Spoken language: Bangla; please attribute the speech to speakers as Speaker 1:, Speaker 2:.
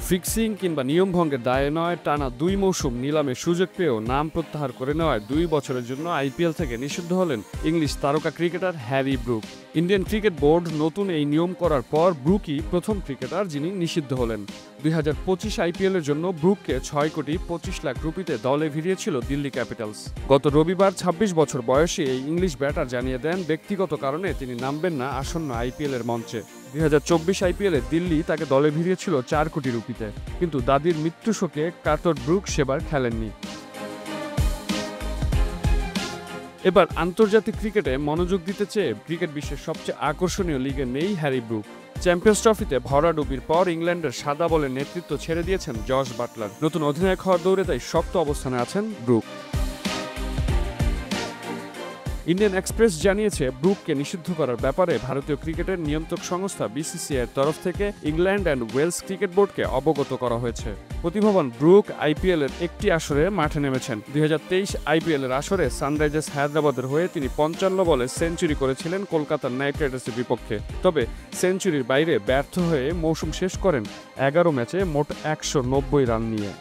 Speaker 1: ফিক্সিং কিংবা নিয়মভঙ্গের দায়ে নয়, টানা ২ মৌসুম নিলামে সুযোগ পেয়েও নাম প্রত্যাহার করে নেওয়ায় ২ বছরের জন্য আইপিএল থেকে নিষিদ্ধ হলেন ইংলিশ তারকা cricketer Harry Brook. Indian cricket board নতুন এই নিয়ম করার পর ব্রুকই প্রথম ক্রিকেটার যিনি নিষিদ্ধ হলেন। ২০২৫ আইপিএলের জন্য ব্রুককে ৬,২৫,০০,০০০ রুপিতে দলে ভিড়িয়েছিল দিল্লি ক্যাপিটালস। গত রবিবার ২৬ বছর বয়সী এই ইংলিশ ব্যাটার জানিয়ে দেন ব্যক্তিগত কারণে তিনি নামবেন না আসন্ন আইপিএলের মঞ্চে। ২০২৪ আইপিএলে দিল্লি তাকে দলে ভিড়িয়েছিল ৪ কোটি রুপিতে, কিন্তু দাদির মৃত্যু শোকে কাতর ব্রুক সেবার খেলেননি। এবার আন্তর্জাতিক ক্রিকেটে মনোযোগ দিতে চেয়ে ক্রিকেট বিশ্বের সবচেয়ে আকর্ষণীয় লিগে নেই হ্যারি ব্রুক। চ্যাম্পিয়ন্স ট্রফিতে ভরাডুবির পর ইংল্যান্ডের সাদা বলের নেতৃত্ব ছেড়ে দিয়েছেন জস বাটলার। নতুন অধিনায়ক হওয়ার দৌড়ে তাই শক্ত অবস্থানে আছেন ব্রুক। ইন্ডিয়ান এক্সপ্রেস জানিয়েছে ব্রুককে নিষিদ্ধ করার ব্যাপারে ভারতীয় ক্রিকেটের নিয়ন্ত্রক সংস্থা বিসিসিআইয়ের তরফ থেকে ইংল্যান্ড অ্যান্ড ওয়েলস ক্রিকেট বোর্ডকে অবগত করা হয়েছে। প্রতিভাবান ব্রুক আইপিএলের একটি আসরে মাঠে নেমেছেন। ২০২৩ আইপিএলের আসরে সানরাইজার্স হায়দ্রাবাদের হয়ে তিনি ৫৫ বলে সেঞ্চুরি করেছিলেন কলকাতা নাইট রাইডার্সের বিপক্ষে। তবে সেঞ্চুরির বাইরে ব্যর্থ হয়ে মৌসুম শেষ করেন ১১ ম্যাচে মোট ১৯০ রান নিয়ে।